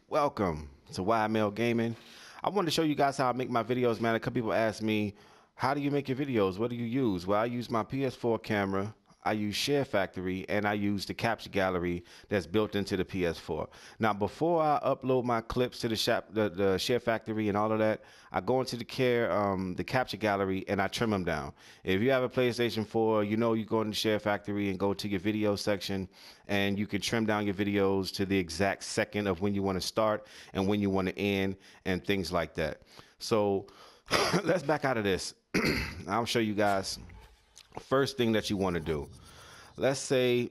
Welcome to YML Gaming. I wanted to show you guys how I make my videos, man. A couple people ask me, how do you make your videos? What do you use? Well, I use my PS4 camera, I use Share Factory, and I use the capture gallery that's built into the PS4. Now, before I upload my clips to the Share Factory and all of that, I go into the capture gallery, and I trim them down. If you have a PlayStation 4, you know you go into Share Factory and go to your video section, and you can trim down your videos to the exact second of when you want to start and when you want to end and things like that. So let's back out of this. I'll show you guys. First thing that you want to do, let's say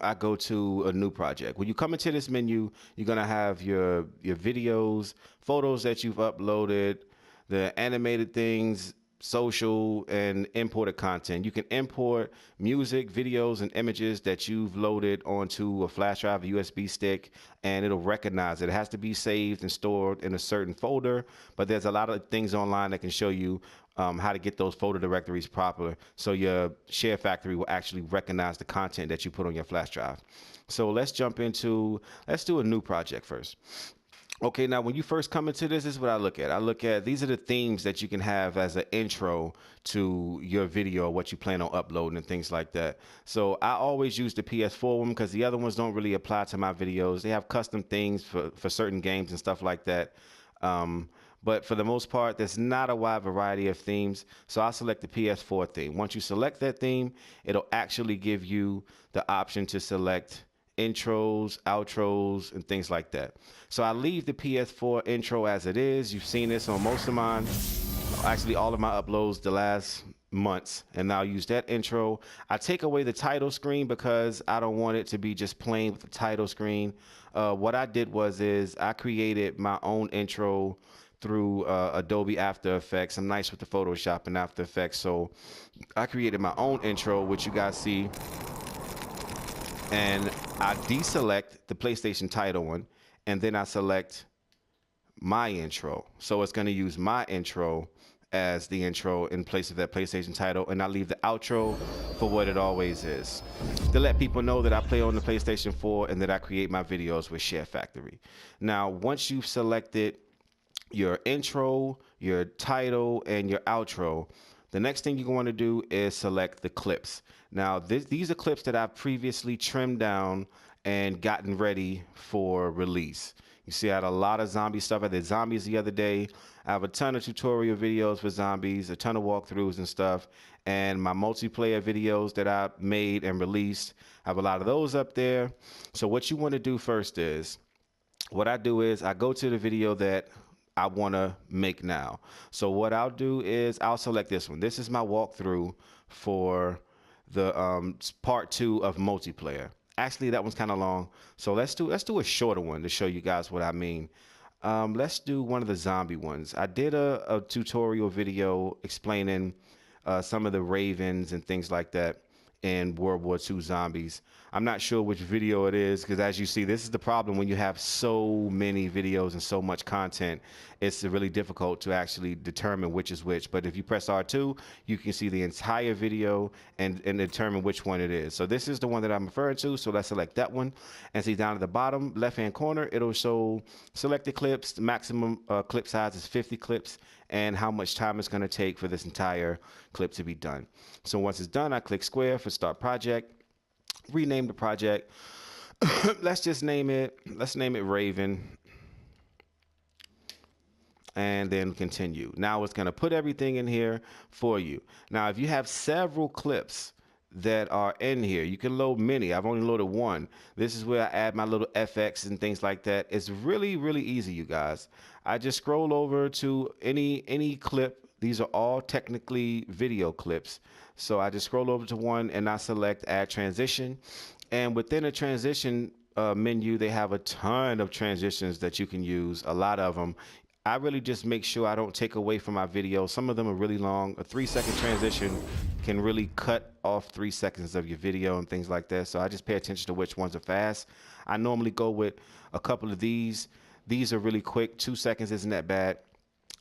I go to a new project. When you come into this menu, you're gonna have your videos, photos that you've uploaded, the animated things, social, and imported content. You can import music, videos, and images that you've loaded onto a flash drive, a USB stick, and it'll recognize it. It has to be saved and stored in a certain folder, but there's a lot of things online that can show you how to get those folder directories proper, so your Share Factory will actually recognize the content that you put on your flash drive. So let's do a new project first. Okay, now when you first come into this is what I look at. I look at, these are the themes that you can have as an intro to your video, or what you plan on uploading and things like that. So I always use the PS4 one because the other ones don't really apply to my videos. They have custom things for certain games and stuff like that. But for the most part, there's not a wide variety of themes. So I'll select the PS4 theme. Once you select that theme, it'll actually give you the option to select intros, outros, and things like that. So I leave the PS4 intro as it is. You've seen this on most of mine, actually all of my uploads the last months, and I'll use that intro. I take away the title screen because I don't want it to be just plain with the title screen. What I did is I created my own intro through Adobe After Effects. I'm nice with the Photoshop and After Effects, so I created my own intro, which you guys see, and I deselect the PlayStation title one, and then I select my intro. So it's going to use my intro as the intro in place of that PlayStation title, and I leave the outro for what it always is, to let people know that I play on the PlayStation 4 and that I create my videos with Share Factory. Now, once you've selected your intro, your title, and your outro, the next thing you're going to do is select the clips. Now, these are clips that I've previously trimmed down and gotten ready for release. You see, I had a lot of zombie stuff. I did zombies the other day. I have a ton of tutorial videos for zombies, a ton of walkthroughs and stuff, and my multiplayer videos that I made and released. I have a lot of those up there. So what you want to do first is, what I do is I go to the video that I want to make now. So what I'll do is I'll select this one. This is my walkthrough for the part 2 of multiplayer. Actually, that one's kind of long, so let's do a shorter one to show you guys what I mean. Let's do one of the zombie ones. I did a tutorial video explaining some of the ravens and things like that in World War II zombies. I'm not sure which video it is, because as you see, this is the problem when you have so many videos and so much content. It's really difficult to actually determine which is which. But if you press R2, you can see the entire video and determine which one it is. So this is the one that I'm referring to. So let's select that one, and see down at the bottom left-hand corner, it'll show selected clips. The maximum clip size is 50 clips, and how much time it's going to take for this entire clip to be done. So once it's done, I click square for start project, rename the project. Let's name it Raven, and then continue. Now it's going to put everything in here for you. Now, if you have several clips that are in here, you can load many. I've only loaded one. This is where I add my little FX and things like that. It's really, really easy, you guys. I just scroll over to any clip. These are all technically video clips. So I just scroll over to one and I select add transition. And within a transition menu, they have a ton of transitions that you can use, a lot of them. I really just make sure I don't take away from my video. Some of them are really long. A 3-second transition can really cut off 3 seconds of your video and things like that. So I just pay attention to which ones are fast. I normally go with a couple of these. These are really quick. 2 seconds isn't that bad.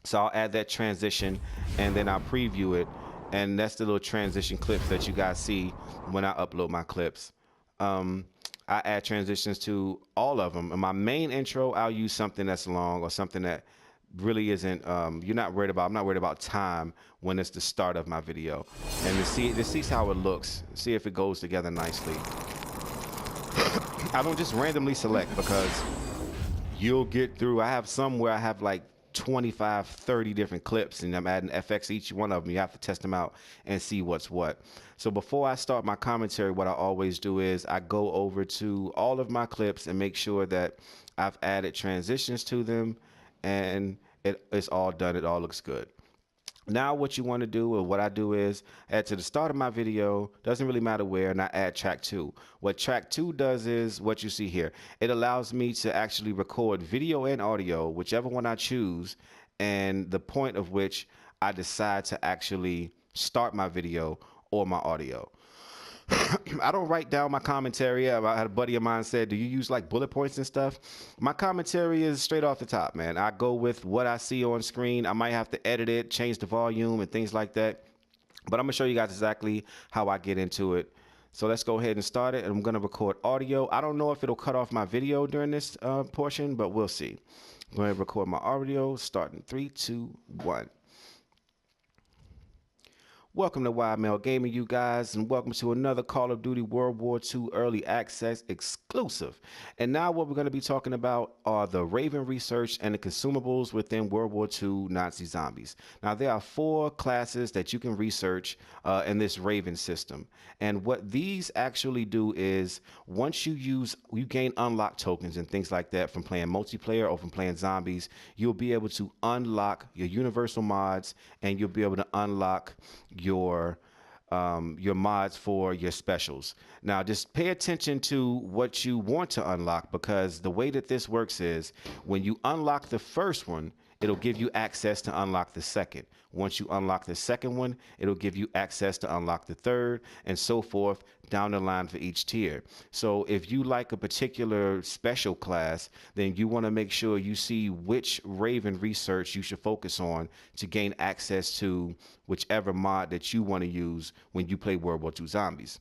So I'll add that transition and then I'll preview it. And that's the little transition clips that you guys see when I upload my clips. I add transitions to all of them. In my main intro, I'll use something that's long or something that really isn't you're not worried about. I'm not worried about time when it's the start of my video. And to see how it looks, see if it goes together nicely. I don't just randomly select because you'll get through. I have some where I have like 25, 30 different clips and I'm adding FX each one of them. You have to test them out and see what's what. So before I start my commentary, what I always do is I go over to all of my clips and make sure that I've added transitions to them and it's all done. It all looks good. Now what you want to do, or what I do, is add to the start of my video, doesn't really matter where, and I add track 2. What track 2 does is what you see here. It allows me to actually record video and audio, whichever one I choose, and the point of which I decide to actually start my video or my audio. I don't write down my commentary. I had a buddy of mine said, do you use like bullet points and stuff? My commentary is straight off the top, man. I go with what I see on screen. I might have to edit it, change the volume and things like that. But I'm going to show you guys exactly how I get into it. So let's go ahead and start it. And I'm going to record audio. I don't know if it'll cut off my video during this portion, but we'll see. I'm going to record my audio starting 3, 2, 1. Welcome to YML Gaming, you guys, and welcome to another Call of Duty World War II Early Access exclusive. And now what we're going to be talking about are the Raven research and the consumables within World War II Nazi zombies. Now, there are 4 classes that you can research in this Raven system. And what these actually do is, once you gain unlock tokens and things like that from playing multiplayer or from playing zombies, you'll be able to unlock your universal mods and you'll be able to unlock your mods for your specials. Now, just pay attention to what you want to unlock, because the way that this works is when you unlock the first one, it'll give you access to unlock the second. Once you unlock the second one, it'll give you access to unlock the third, and so forth down the line for each tier. So if you like a particular special class, then you want to make sure you see which Raven research you should focus on to gain access to whichever mod that you want to use when you play World War II Zombies.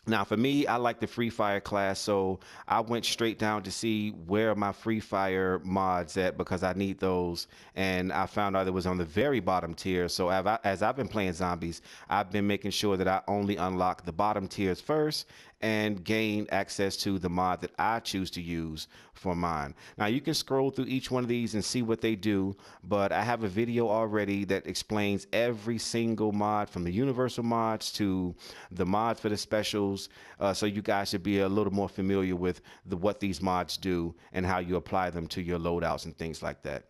Now, for me, I like the Free Fire class, so I went straight down to see where my Free Fire mods at, because I need those, and I found out it was on the very bottom tier. So as I've been playing zombies, I've been making sure that I only unlock the bottom tiers first and gain access to the mod that I choose to use for mine. Now, you can scroll through each one of these and see what they do, but I have a video already that explains every single mod, from the universal mods to the mods for the specials, so you guys should be a little more familiar with what these mods do and how you apply them to your loadouts and things like that.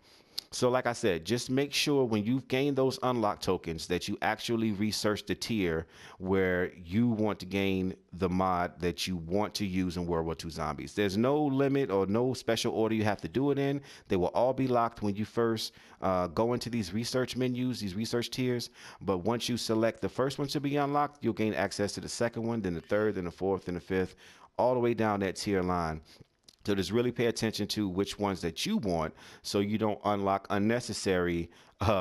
So like I said, just make sure when you've gained those unlock tokens that you actually research the tier where you want to gain the mod that you want to use in World War II Zombies. There's no limit or no special order you have to do it in. They will all be locked when you first go into these research menus, these research tiers. But once you select the first one to be unlocked, you'll gain access to the second one, then the third, then the fourth, then the fifth, all the way down that tier line. So just really pay attention to which ones that you want, so you don't unlock unnecessary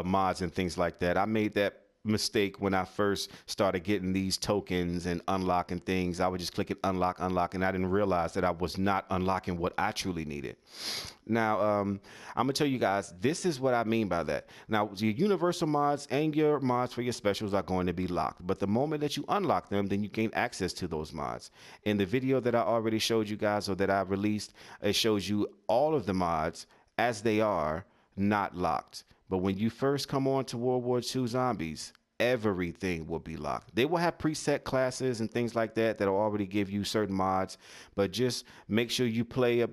mods and things like that. I made that mistake when I first started getting these tokens and unlocking things. I would just click it, unlock, and I didn't realize that I was not unlocking what I truly needed. Now, I'm gonna tell you guys, this is what I mean by that. Now, your universal mods and your mods for your specials are going to be locked, but the moment that you unlock them, then you gain access to those mods. In the video that I already showed you guys, or that I released, it shows you all of the mods as they are, not locked. But when you first come on to World War II Zombies, everything will be locked. They will have preset classes and things like that that'll already give you certain mods, but just make sure you play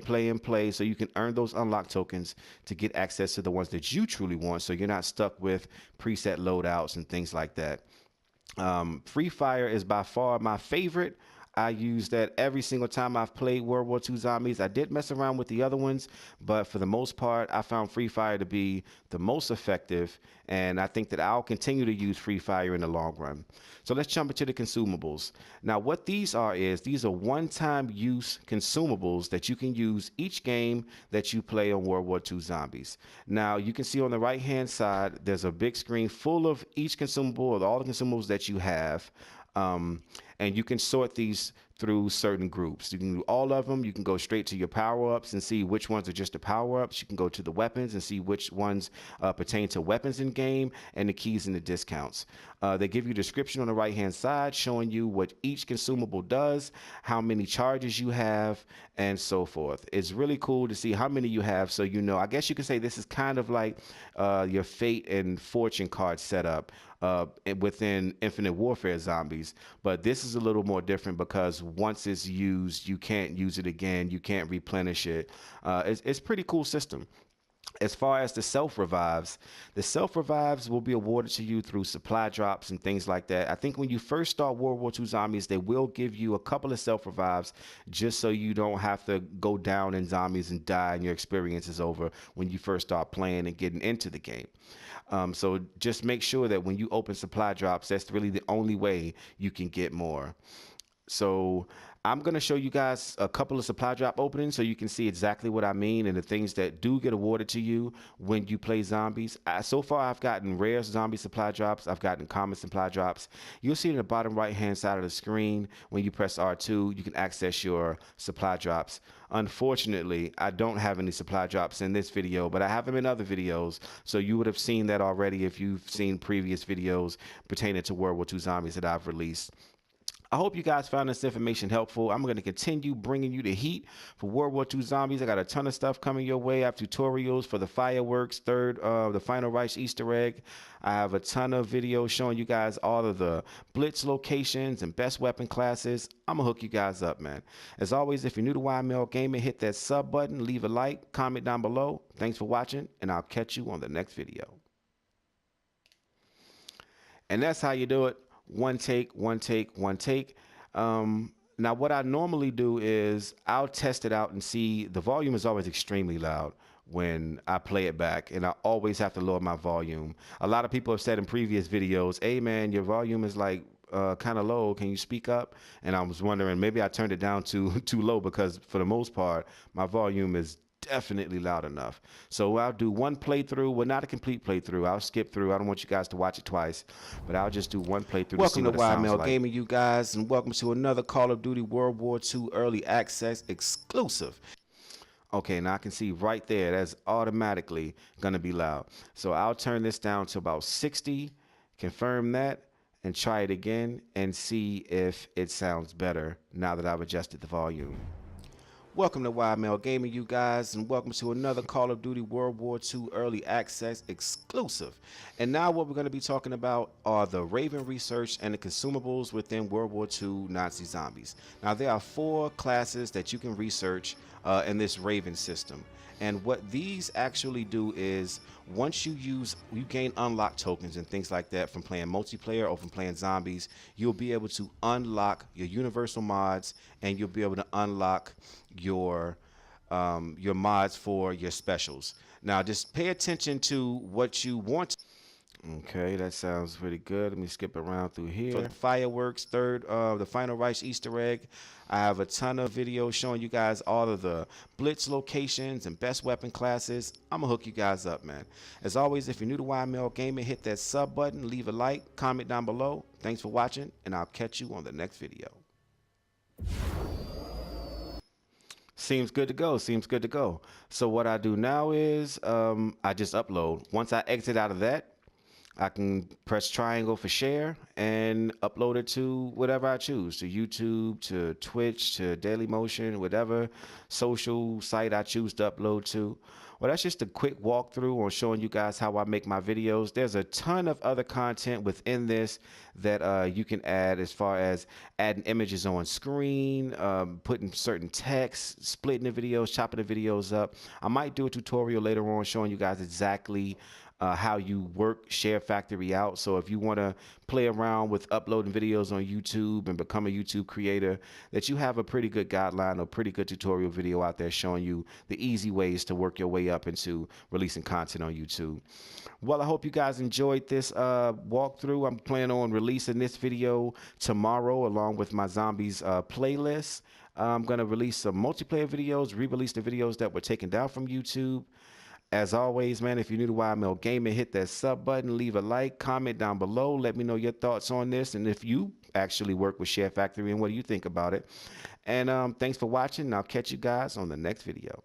so you can earn those unlock tokens to get access to the ones that you truly want, so you're not stuck with preset loadouts and things like that. Free Fire is by far my favorite. I use that every single time I've played World War II Zombies. I did mess around with the other ones, but for the most part, I found Free Fire to be the most effective, and I think that I'll continue to use Free Fire in the long run. So let's jump into the consumables. Now, what these are one-time use consumables that you can use each game that you play on World War II Zombies. Now, you can see on the right-hand side, there's a big screen full of each consumable, or all the consumables that you have. and you can sort these through certain groups. You can do all of them. You can go straight to your power-ups and see which ones are just the power-ups. You can go to the weapons and see which ones pertain to weapons in game, and the keys and the discounts. They give you a description on the right-hand side showing you what each consumable does, how many charges you have, and so forth. It's really cool to see how many you have, so you know. I guess you could say this is kind of like your fate and fortune card setup within Infinite Warfare Zombies, but this is a little more different because once it's used, you can't use it again. You can't replenish it. It's a pretty cool system. As far as the self-revives will be awarded to you through supply drops and things like that. I think when you first start World War II Zombies, they will give you a couple of self-revives just so you don't have to go down in zombies and die and your experience is over when you first start playing and getting into the game. So just make sure that when you open supply drops, that's really the only way you can get more. So I'm going to show you guys a couple of supply drop openings so you can see exactly what I mean and the things that do get awarded to you when you play zombies. So far, I've gotten rare zombie supply drops. I've gotten common supply drops. You'll see in the bottom right-hand side of the screen, when you press R2, you can access your supply drops. Unfortunately, I don't have any supply drops in this video, but I have them in other videos. So you would have seen that already if you've seen previous videos pertaining to World War II Zombies that I've released. I hope you guys found this information helpful. I'm going to continue bringing you the heat for World War II Zombies. I got a ton of stuff coming your way. I have tutorials for the fireworks, the Final Reich Easter egg. I have a ton of videos showing you guys all of the blitz locations and best weapon classes. I'm going to hook you guys up, man. As always, if you're new to YML Gaming, hit that sub button, leave a like, comment down below. Thanks for watching, and I'll catch you on the next video. And that's how you do it. One take, one take, one take. Now, what I normally do is I'll test it out and see. The volume is always extremely loud when I play it back, and I always have to lower my volume. A lot of people have said in previous videos, hey, man, your volume is like kind of low. Can you speak up? And I was wondering, maybe I turned it down too low because for the most part, my volume is definitely loud enough. So I'll do one playthrough. Well, not a complete playthrough. I'll skip through. I don't want you guys to watch it twice, but I'll just do one playthrough. Welcome to YML Gaming, you guys, and welcome to another Call of Duty World War II Early Access exclusive. Okay, now I can see right there, that's automatically gonna be loud. So I'll turn this down to about 60, confirm that, and try it again and see if it sounds better now that I've adjusted the volume. Welcome to YML Gaming, you guys, and welcome to another Call of Duty World War II Early Access exclusive. And now what we're going to be talking about are the Raven research and the consumables within World War II Nazi zombies. Now, there are 4 classes that you can research in this Raven system. And what these actually do is once you gain unlock tokens and things like that from playing multiplayer or from playing zombies, you'll be able to unlock your universal mods and you'll be able to unlock your mods for your specials. Now, just pay attention to what you want. Okay, that sounds pretty good. Let me skip around through here. For the fireworks, the Final Reich Easter egg. I have a ton of videos showing you guys all of the blitz locations and best weapon classes. I'm going to hook you guys up, man. As always, if you're new to YML Gaming, hit that sub button, leave a like, comment down below. Thanks for watching, and I'll catch you on the next video. Seems good to go. Seems good to go. So what I do now is I just upload. Once I exit out of that, I can press triangle for share and upload it to whatever I choose, to YouTube, to Twitch, to Dailymotion, whatever social site I choose to upload to. Well, that's just a quick walkthrough on showing you guys how I make my videos. There's a ton of other content within this that you can add, as far as adding images on screen, putting certain text, splitting the videos, chopping the videos up. I might do a tutorial later on showing you guys exactly how you work Share Factory out. So if you want to play around with uploading videos on YouTube and become a YouTube creator, that you have a pretty good guideline or pretty good tutorial video out there showing you the easy ways to work your way up into releasing content on YouTube. Well, I hope you guys enjoyed this walkthrough. I'm planning on releasing this video tomorrow along with my zombies playlist. I'm going to release some multiplayer videos, re-release the videos that were taken down from YouTube. As always, man, if you're new to YML Gaming, hit that sub button, leave a like, comment down below. Let me know your thoughts on this and if you actually work with Share Factory and what do you think about it. And thanks for watching. I'll catch you guys on the next video.